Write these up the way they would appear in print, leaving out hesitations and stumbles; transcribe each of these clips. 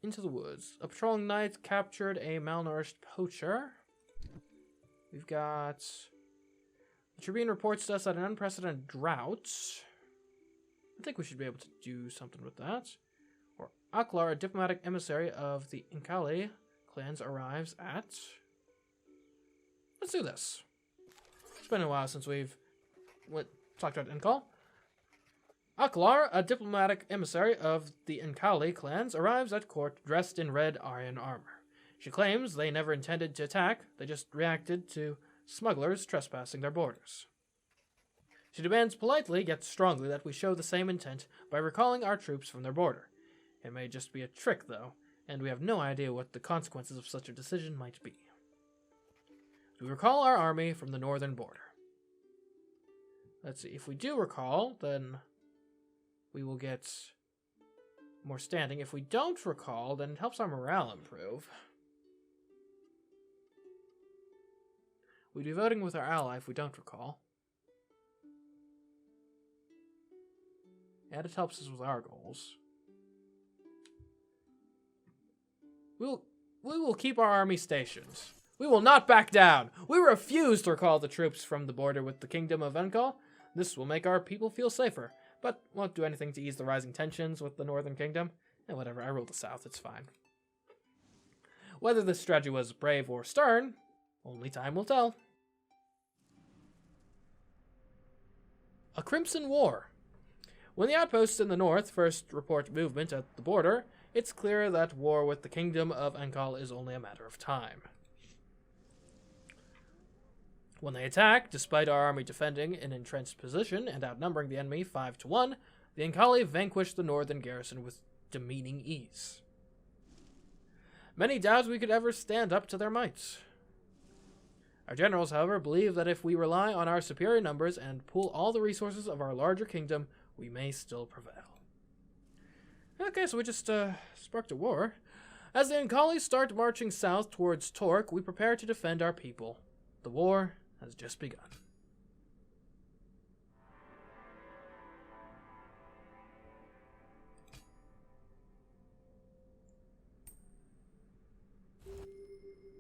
into the woods. A patrolling knight captured a malnourished poacher. We've got... The Tribune reports to us that an unprecedented drought. I think we should be able to do something with that. Or Aklar, a diplomatic emissary of the Inkali clans, arrives at... Let's do this. It's been a while since we've talked about Inkal. Aklar, a diplomatic emissary of the Inkali clans, arrives at court dressed in red iron armor. She claims they never intended to attack, they just reacted to smugglers trespassing their borders. She demands politely, yet strongly, that we show the same intent by recalling our troops from their border. It may just be a trick, though, and we have no idea what the consequences of such a decision might be. We recall our army from the northern border. Let's see, if we do recall, then we will get more standing. If we don't recall, then it helps our morale improve. We'd be voting with our ally if we don't recall. And it helps us with our goals. We will keep our army stationed. We will not back down. We refuse to recall the troops from the border with the Kingdom of Enkal. This will make our people feel safer, but won't do anything to ease the rising tensions with the Northern Kingdom. And whatever, I rule the South, it's fine. Whether this strategy was brave or stern, only time will tell. A Crimson War. When the outposts in the north first report movement at the border, it's clear that war with the Kingdom of Enkal is only a matter of time. When they attack, despite our army defending an entrenched position and outnumbering the enemy 5-1, the Enkali vanquish the northern garrison with demeaning ease. Many doubt we could ever stand up to their might. Our generals, however, believe that if we rely on our superior numbers and pool all the resources of our larger kingdom, we may still prevail. Okay, so we just sparked a war. As the Enkali start marching south towards Torque, we prepare to defend our people. The war has just begun.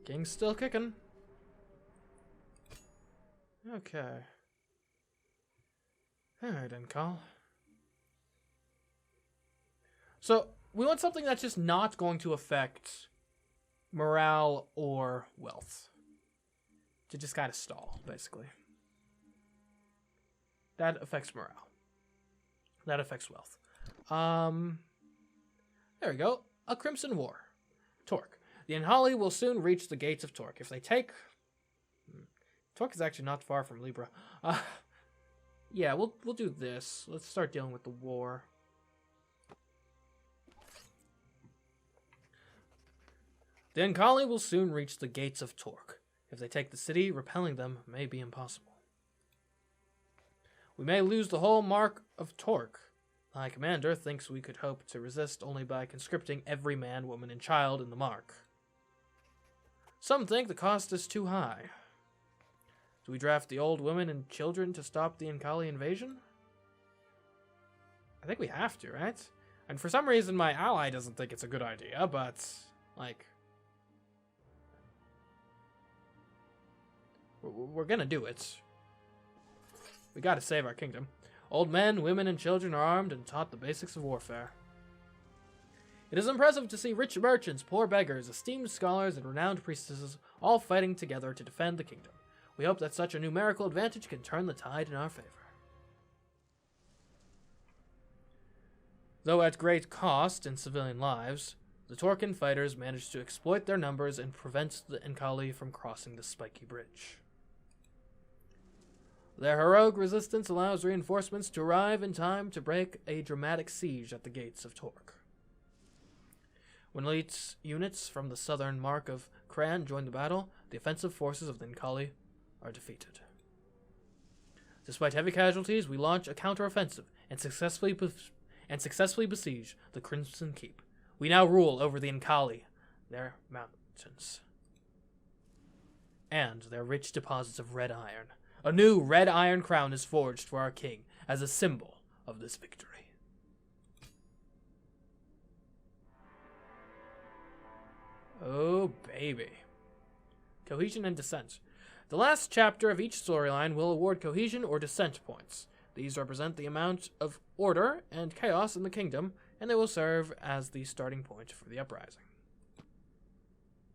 King's still kicking. Okay. Alright, Enkal. So, we want something that's just not going to affect morale or wealth. To just kind of stall, basically. That affects morale. That affects wealth. There we go. A Crimson War. Torque. The Enkali will soon reach the gates of Torque. If they take... Torque is actually not far from Libra. Yeah, we'll do this. Let's start dealing with the war. The Enkali will soon reach the gates of Torque. If they take the city, repelling them may be impossible. We may lose the whole mark of Torque. The High Commander thinks we could hope to resist only by conscripting every man, woman, and child in the mark. Some think the cost is too high. Do we draft the old women and children to stop the Enkali invasion? I think we have to, right? And for some reason my ally doesn't think it's a good idea, but, like... We're gonna do it. We gotta save our kingdom. Old men, women, and children are armed and taught the basics of warfare. It is impressive to see rich merchants, poor beggars, esteemed scholars, and renowned priestesses all fighting together to defend the kingdom. We hope that such a numerical advantage can turn the tide in our favor. Though at great cost in civilian lives, the Torcan fighters managed to exploit their numbers and prevent the Enkali from crossing the spiky bridge. Their heroic resistance allows reinforcements to arrive in time to break a dramatic siege at the gates of Torque. When elite units from the southern mark of Cran join the battle, the offensive forces of the Enkali are defeated. Despite heavy casualties, we launch a counteroffensive and successfully besiege the Crimson Keep. We now rule over the Enkali, their mountains, and their rich deposits of red iron. A new red iron crown is forged for our king as a symbol of this victory. Oh, baby. Cohesion and dissent. The last chapter of each storyline will award cohesion or dissent points. These represent the amount of order and chaos in the kingdom, and they will serve as the starting point for the uprising.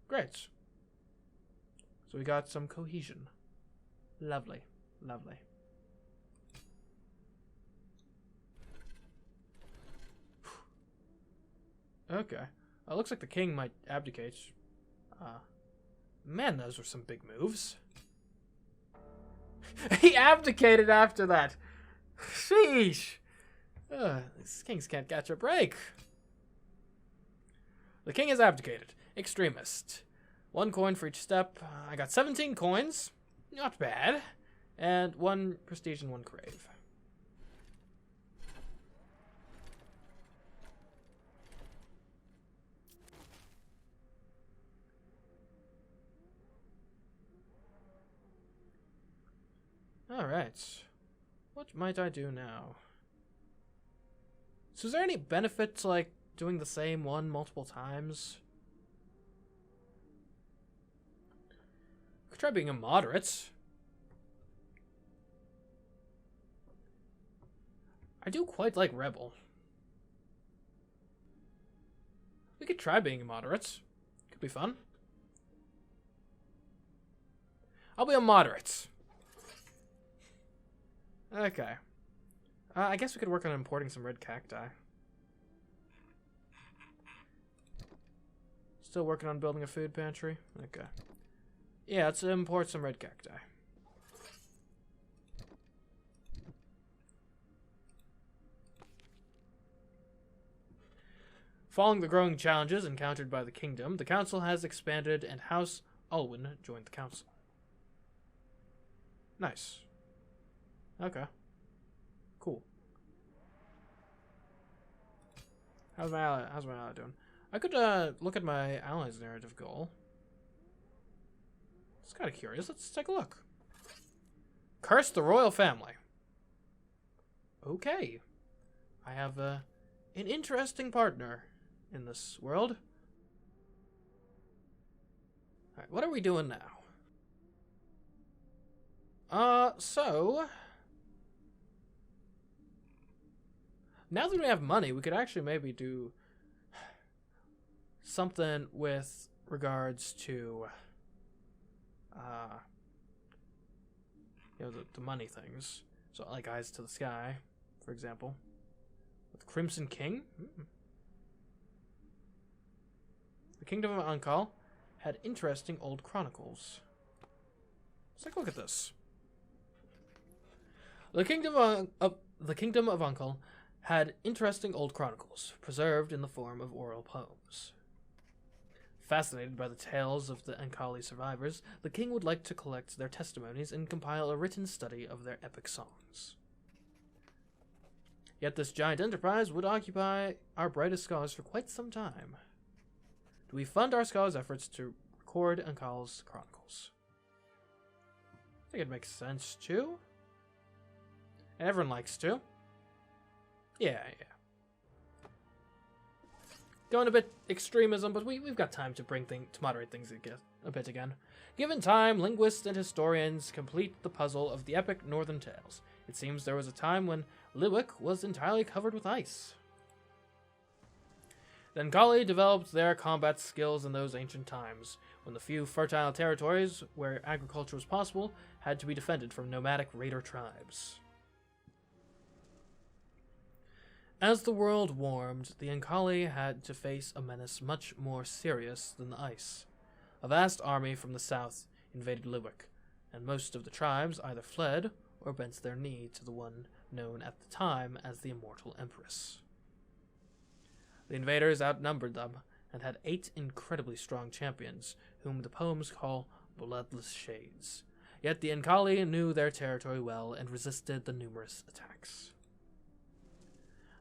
Great. So we got some cohesion. Lovely. Lovely. Okay. Looks like the king might abdicate. Man, those were some big moves. He abdicated after that. Sheesh. These kings can't catch a break. The king has abdicated. Extremist. 1 coin for each step. I got 17 coins. Not bad. And 1 prestige and 1 crave. Alright. What might I do now? So is there any benefit to, like, doing the same one multiple times? Could try being a moderate. I do quite like Rebel. We could try being a moderate. Could be fun. I'll be a moderate. Okay. I guess we could work on importing some red cacti. Still working on building a food pantry? Okay. Yeah, let's import some red cacti. Following the growing challenges encountered by the kingdom, the council has expanded and House Alwyn joined the council. Nice. Okay. Cool. How's my ally doing? I could look at my allies' narrative goal. It's kind of curious. Let's take a look. Curse the royal family. Okay. I have an interesting partner in this world. Alright, what are we doing now? So now that we have money, we could actually maybe do something with regards to the money things. So like Eyes to the Sky, for example. With Crimson King. The Kingdom of Ankal had interesting old chronicles. Let's take a look at this. The Kingdom of Ankal had interesting old chronicles, preserved in the form of oral poems. Fascinated by the tales of the Ankali survivors, the king would like to collect their testimonies and compile a written study of their epic songs. Yet this giant enterprise would occupy our brightest scholars for quite some time. Do we fund our scholars' efforts to record Ankal's chronicles? I think it makes sense too. And everyone likes to. Yeah. Going a bit extremism, but we've got time to moderate things a bit again. Given time, linguists and historians complete the puzzle of the epic northern tales. It seems there was a time when Liwick was entirely covered with ice. The Ankali developed their combat skills in those ancient times, when the few fertile territories where agriculture was possible had to be defended from nomadic raider tribes. As the world warmed, the Ankali had to face a menace much more serious than the ice. A vast army from the south invaded Liwick, and most of the tribes either fled or bent their knee to the one known at the time as the Immortal Empress. The invaders outnumbered them, and had 8 incredibly strong champions, whom the poems call bloodless shades. Yet the Ankali knew their territory well and resisted the numerous attacks.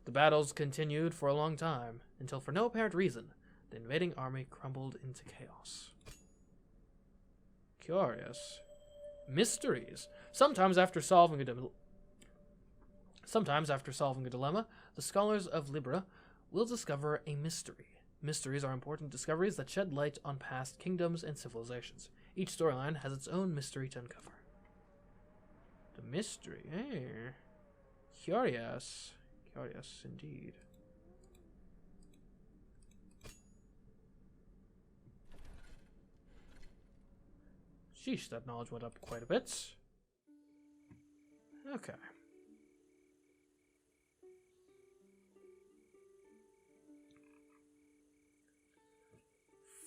The battles continued for a long time, until for no apparent reason, the invading army crumbled into chaos. Curious. Mysteries. Sometimes after solving a dilemma, the scholars of Libra will discover a mystery. Mysteries are important discoveries that shed light on past kingdoms and civilizations. Each storyline has its own mystery to uncover. The mystery, eh? Curious. Curious indeed. Sheesh, that knowledge went up quite a bit. Okay.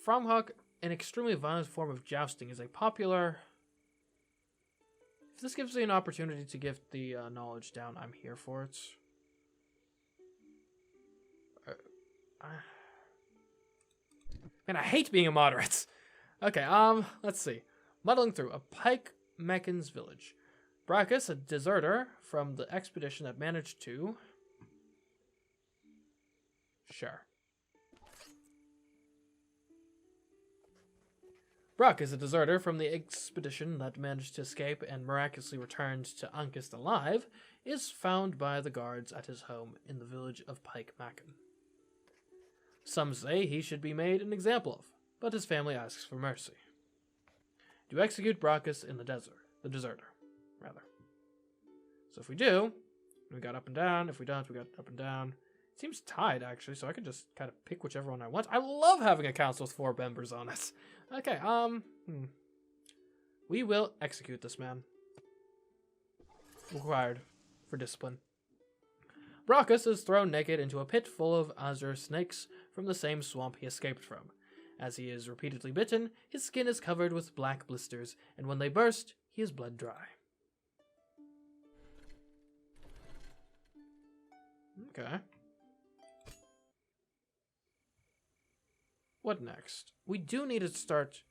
Fromhawk, an extremely violent form of jousting, is a popular... If this gives me an opportunity to give the knowledge down, I'm here for it. Man, I hate being a moderate. Okay, let's see. Muddling through a Pike Mechan's village. Brachus, a deserter from the expedition that managed to... Sure. Brock is a deserter from the expedition that managed to escape and miraculously returned to Unkist alive, is found by the guards at his home in the village of Pike Macon. Some say he should be made an example of, but his family asks for mercy. Do execute Brachus in the deserter, rather. So if we do, we got up and down. If we don't, we got up and down. It seems tied, actually, so I can just kind of pick whichever one I want. I love having a council with 4 members on it. Okay, we will execute this man. Required for discipline. Brachus is thrown naked into a pit full of azure snakes from the same swamp he escaped from. As he is repeatedly bitten, his skin is covered with black blisters, and when they burst, he is blood dry. Okay. What next? We do need to start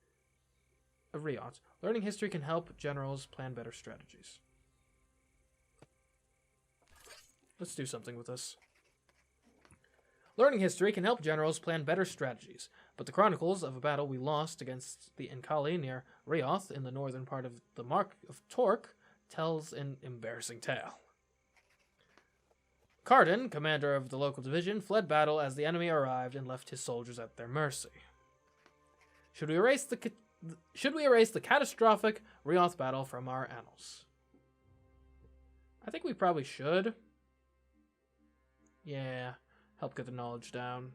a riot. Learning history can help generals plan better strategies. Let's do something with this. Learning history can help generals plan better strategies, but the chronicles of a battle we lost against the Enkali near Rioth in the northern part of the Mark of Torque tells an embarrassing tale. Carden, commander of the local division, fled battle as the enemy arrived and left his soldiers at their mercy. Should we erase the catastrophic Rioth battle from our annals? I think we probably should. Yeah, help get the knowledge down.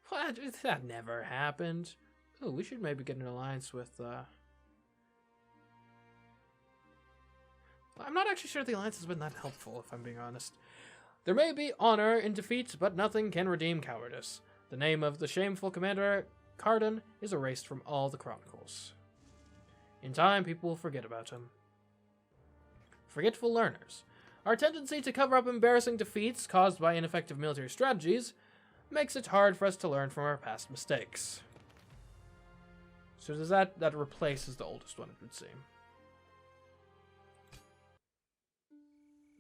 What? That never happened. Oh, we should maybe get an alliance with... I'm not actually sure the alliance has been that helpful, if I'm being honest. There may be honor in defeat, but nothing can redeem cowardice. The name of the shameful commander, Carden, is erased from all the chronicles. In time, people will forget about him. Forgetful learners. Our tendency to cover up embarrassing defeats caused by ineffective military strategies makes it hard for us to learn from our past mistakes. So does that replaces the oldest one, it would seem.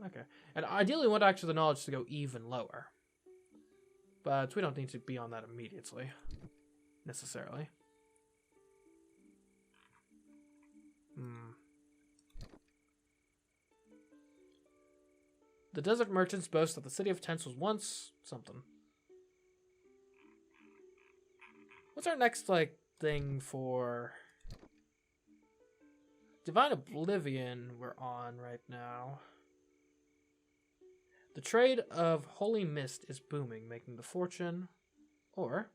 Okay. And ideally we want actually the knowledge to go even lower. But we don't need to be on that immediately. Necessarily. The desert merchants boast that the city of Tents was once something. What's our next, thing for... Divine Oblivion we're on right now. The trade of Holy Mist is booming, making the fortune. Or...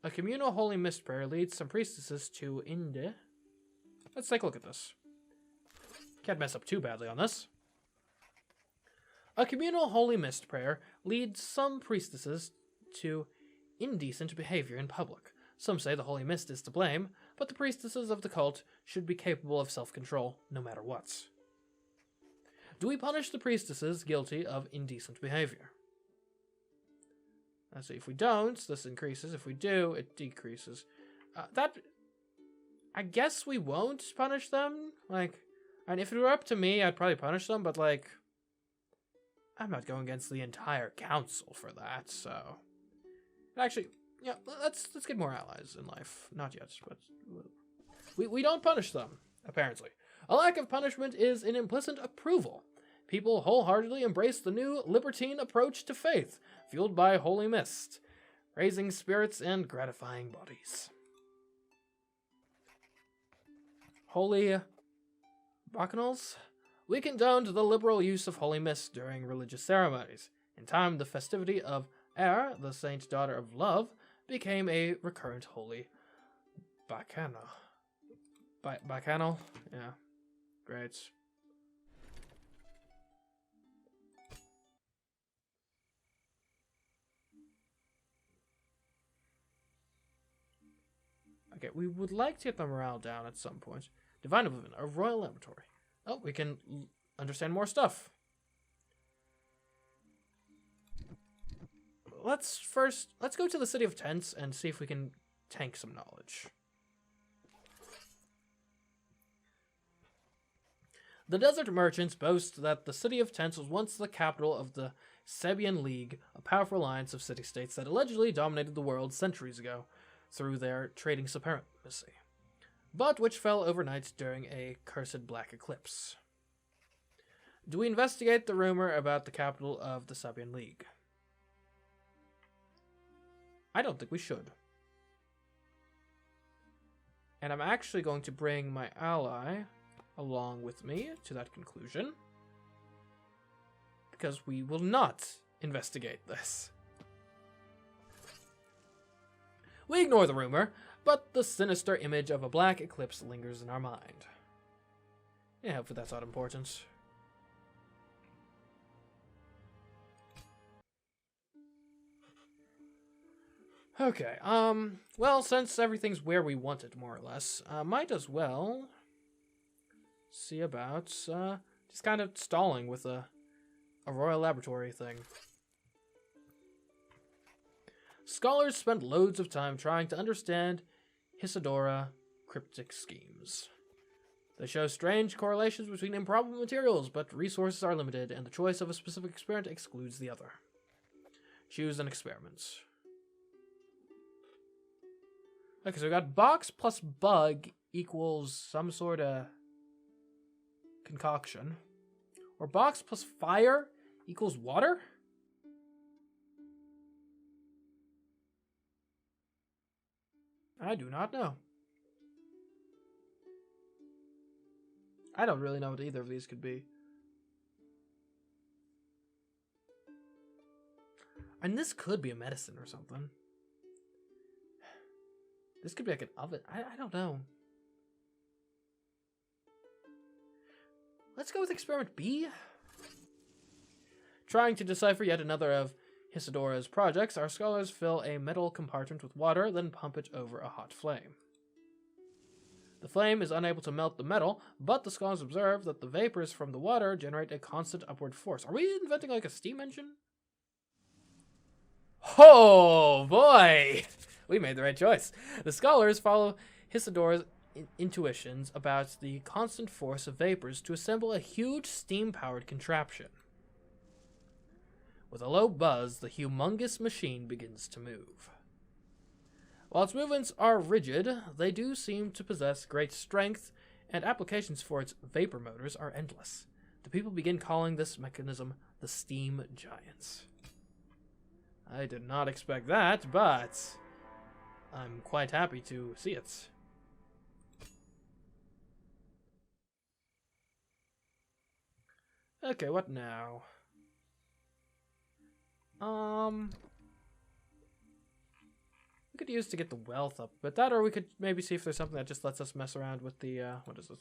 A communal Holy Mist prayer leads some priestesses to Inde. Let's take a look at this. Can't mess up too badly on this. A communal Holy Mist prayer leads some priestesses to indecent behavior in public. Some say the Holy Mist is to blame, but the priestesses of the cult should be capable of self-control no matter what. Do we punish the priestesses guilty of indecent behavior? Let's see, if we don't, this increases. If we do, it decreases. I guess we won't punish them. And if it were up to me, I'd probably punish them, but, I'm not going against the entire council for that, so... Actually, yeah, let's get more allies in life. Not yet, but... We don't punish them, apparently. A lack of punishment is an implicit approval. people wholeheartedly embrace the new libertine approach to faith, fueled by holy mist, raising spirits and gratifying bodies. Holy bacchanals? We condoned the liberal use of holy mist during religious ceremonies. In time, the festivity of Air, the saint daughter of love, became a recurrent holy bacchanal. Bacchanal? Yeah. Great. Okay, we would like to get the morale down at some point. Divine Oblivion, a royal laboratory. Oh, we can understand more stuff. Let's go to the City of Tents and see if we can tank some knowledge. The desert merchants boast that the City of Tents was once the capital of the Sabian League, a powerful alliance of city-states that allegedly dominated the world centuries ago through their trading supremacy, but which fell overnight during a cursed black eclipse. Do we investigate the rumor about the capital of the Sabian League? I don't think we should. And I'm actually going to bring my ally along with me to that conclusion, because we will not investigate this. We ignore the rumor, but the sinister image of a black eclipse lingers in our mind. Yeah, hopefully that's not important. Okay, well, since everything's where we want it, more or less, might as well see about, just kind of stalling with a royal laboratory thing. Scholars spent loads of time trying to understand Isidora cryptic schemes. They show strange correlations between improbable materials, but resources are limited, and the choice of a specific experiment excludes the other. Choose an experiment. Okay, so we got box plus bug equals some sort of concoction. Or box plus fire equals water? I do not know. I don't really know what either of these could be. And this could be a medicine or something. This could be like an oven. I don't know. Let's go with experiment B. Trying to decipher yet another of Isidora's projects, our scholars fill a metal compartment with water, then pump it over a hot flame. The flame is unable to melt the metal, but the scholars observe that the vapors from the water generate a constant upward force. Are we inventing like a steam engine? Oh boy! We made the right choice. The scholars follow Isidora's intuitions about the constant force of vapors to assemble a huge steam-powered contraption. With a low buzz, the humongous machine begins to move. While its movements are rigid, they do seem to possess great strength, and applications for its vapor motors are endless. The people begin calling this mechanism the Steam Giants. I did not expect that, but I'm quite happy to see it. Okay, what now? We could use to get the wealth up, but that, or we could maybe see if there's something that just lets us mess around with the, what is this?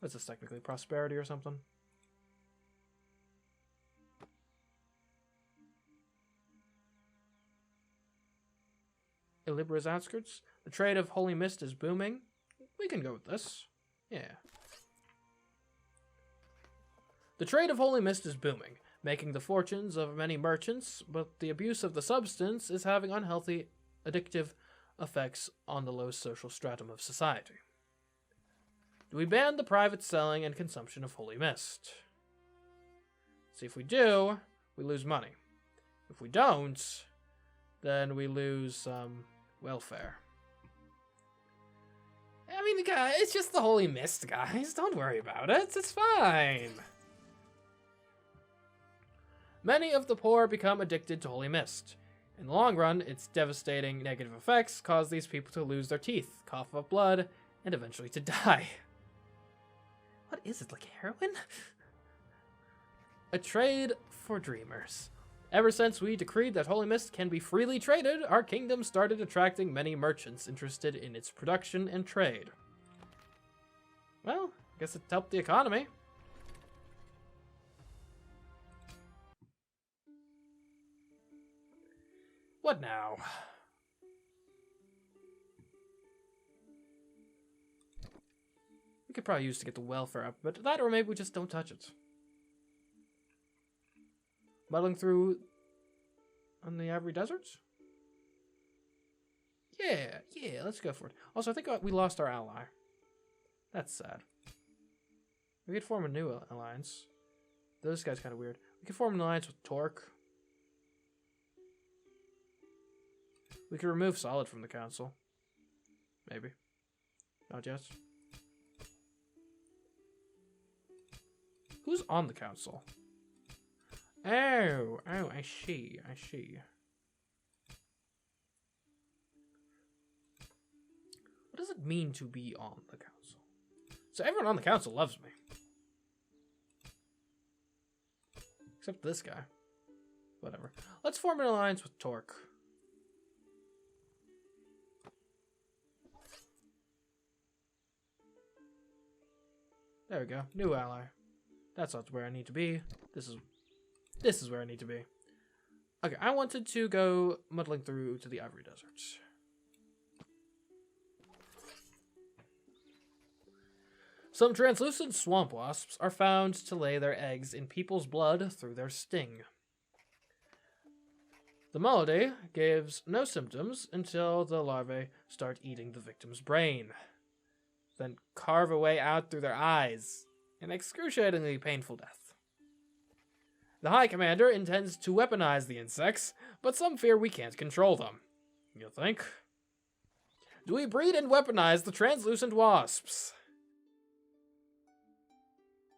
What's this technically? Prosperity or something? Illibra's outskirts. The trade of holy mist is booming. We can go with this. Yeah. The trade of holy mist is booming, making the fortunes of many merchants, but the abuse of the substance is having unhealthy, addictive effects on the low social stratum of society. Do we ban the private selling and consumption of holy mist? See, if we do, we lose money. If we don't, then we lose welfare. I mean, it's just the holy mist, guys. Don't worry about it. It's fine. Many of the poor become addicted to holy mist. In the long run, its devastating negative effects cause these people to lose their teeth, cough up blood, and eventually to die. What is it, like heroin? A trade for dreamers. Ever since we decreed that holy mist can be freely traded, our kingdom started attracting many merchants interested in its production and trade. Well, I guess it helped the economy. What now? We could probably use to get the welfare up, but that or maybe we just don't touch it. Muddling through on the Ivory Deserts? Yeah, let's go for it. Also, I think we lost our ally. That's sad. We could form a new alliance. This guy's kind of weird. We could form an alliance with Torque. We could remove Solid from the council. Maybe. Not yet. Who's on the council? Oh, I see. What does it mean to be on the council? So everyone on the council loves me. Except this guy. Whatever. Let's form an alliance with Torque. There we go. New ally. That's not where I need to be. This is where I need to be. Okay, I wanted to go muddling through to the Ivory Deserts. Some translucent swamp wasps are found to lay their eggs in people's blood through their sting. The malady gives no symptoms until the larvae start eating the victim's brain, then carve a way out through their eyes, an excruciatingly painful death. The High Commander intends to weaponize the insects, but some fear we can't control them. You think? Do we breed and weaponize the translucent wasps?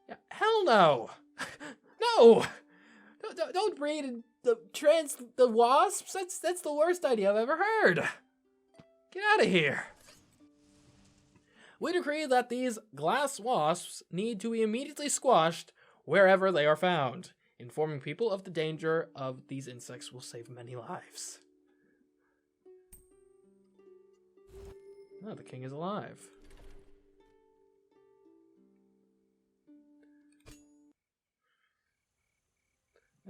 Yeah, hell no! No! Don't breed the wasps. That's the worst idea I've ever heard. Get out of here. We decree that these glass wasps need to be immediately squashed wherever they are found. Informing people of the danger of these insects will save many lives. Oh, the king is alive.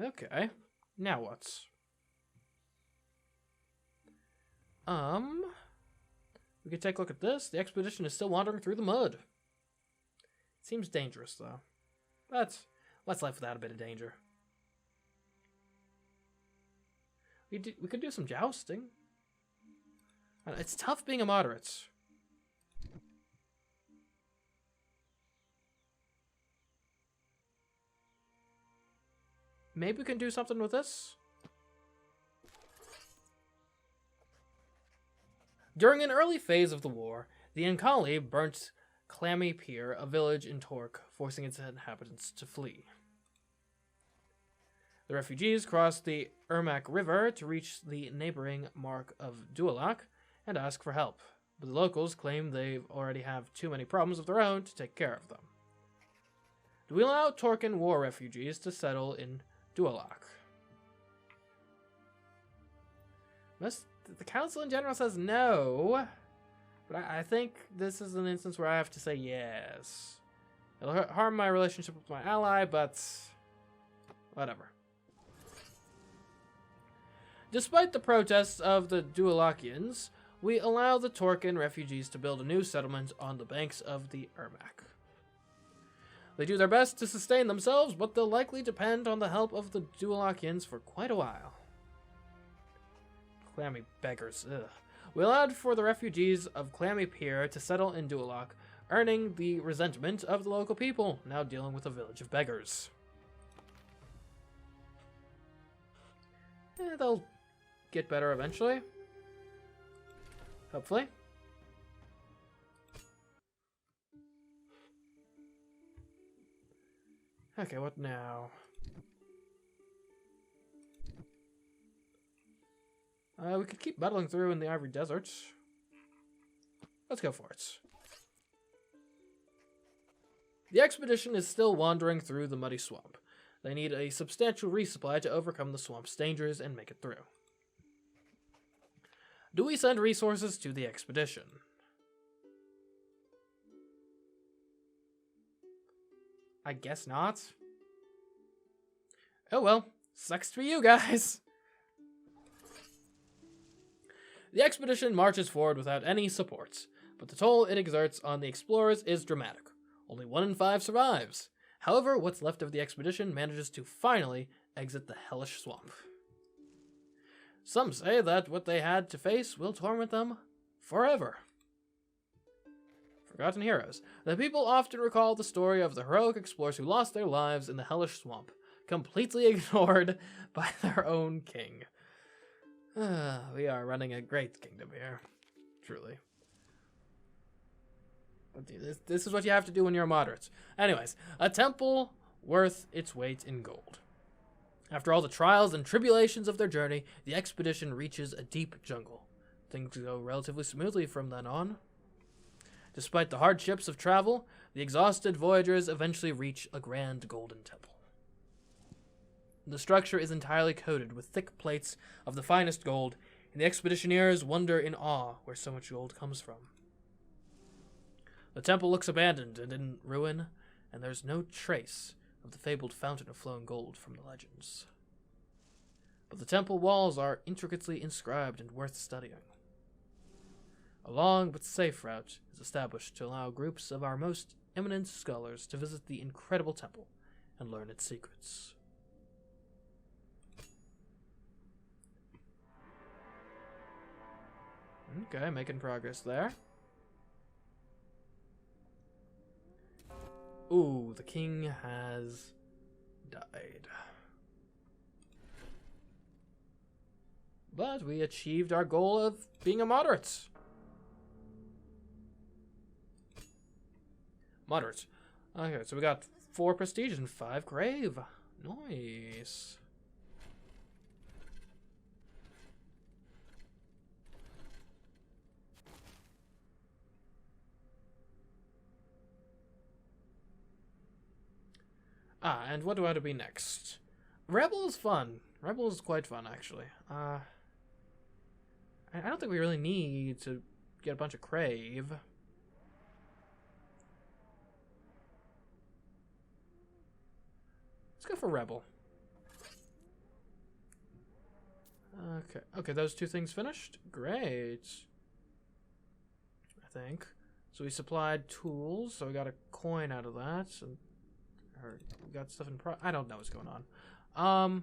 Okay, now what? We could take a look at this. The expedition is still wandering through the mud. Seems dangerous, though. But let's live without a bit of danger. We could do some jousting. It's tough being a moderate. Maybe we can do something with this. During an early phase of the war, the Ankali burnt Clammy Pier, a village in Torque, forcing its inhabitants to flee. The refugees crossed the Ermak River to reach the neighboring Mark of Dualak and ask for help, but the locals claim they already have too many problems of their own to take care of them. Do we allow Torcan war refugees to settle in Dualak? The council in general says no, but I think this is an instance where I have to say yes. It'll harm my relationship with my ally, but whatever. Despite the protests of the Dualakians, we allow the Torcan refugees to build a new settlement on the banks of the Ermak. They do their best to sustain themselves, but they'll likely depend on the help of the Dualakians for quite a while. Clammy beggars, ugh. We allowed for the refugees of Clammy Pier to settle in Dualak, earning the resentment of the local people, now dealing with a village of beggars. They'll get better eventually. Hopefully. Okay, what now? We could keep battling through in the Ivory Desert. Let's go for it. The expedition is still wandering through the muddy swamp. They need a substantial resupply to overcome the swamp's dangers and make it through. Do we send resources to the expedition? I guess not. Oh well, sucks for you guys. The expedition marches forward without any support, but the toll it exerts on the explorers is dramatic. Only 1 in 5 survives. However, what's left of the expedition manages to finally exit the hellish swamp. Some say that what they had to face will torment them forever. Forgotten heroes. The people often recall the story of the heroic explorers who lost their lives in the hellish swamp, completely ignored by their own king. We are running a great kingdom here, truly. This is what you have to do when you're a moderate. Anyways, a temple worth its weight in gold. After all the trials and tribulations of their journey, the expedition reaches a deep jungle. Things go relatively smoothly from then on. Despite the hardships of travel, the exhausted voyagers eventually reach a grand golden temple. The structure is entirely coated with thick plates of the finest gold, and the expeditioners wonder in awe where so much gold comes from. The temple looks abandoned and in ruin, and there's no trace of the fabled fountain of flowing gold from the legends. But the temple walls are intricately inscribed and worth studying. A long but safe route is established to allow groups of our most eminent scholars to visit the incredible temple and learn its secrets. Okay, making progress there. Ooh, the king has died. But we achieved our goal of being a moderate. Moderate. Okay, so we got 4 prestige and 5 grave. Nice. And what do I have to be next? Rebel is fun. Rebel is quite fun, actually. I don't think we really need to get a bunch of crave. Let's go for Rebel. Okay, those 2 things finished? Great. I think. So we supplied tools, so we got a coin out of that. And we got stuff in I don't know what's going on.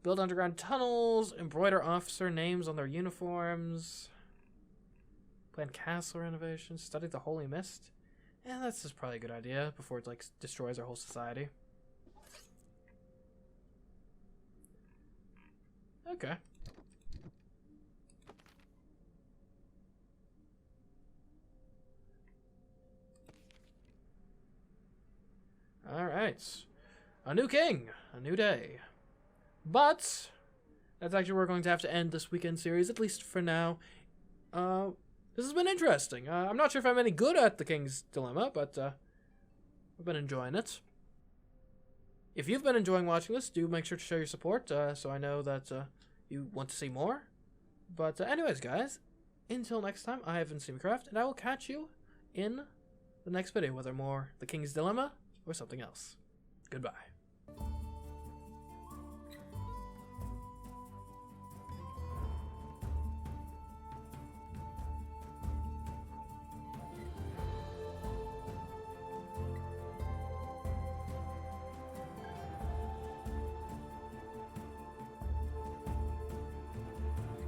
Build underground tunnels, embroider officer names on their uniforms, plan castle renovations, study the Holy Mist. Yeah, that's just probably a good idea before it, like, destroys our whole society. Okay. Alright. A new king. A new day. But that's actually where we're going to have to end this weekend series, at least for now. This has been interesting. I'm not sure if I'm any good at the King's Dilemma, but I've been enjoying it. If you've been enjoying watching this, do make sure to show your support, so I know that you want to see more. But anyways, guys, until next time, I have been SeaMcraft, and I will catch you in the next video, whether more The King's Dilemma or something else. Goodbye.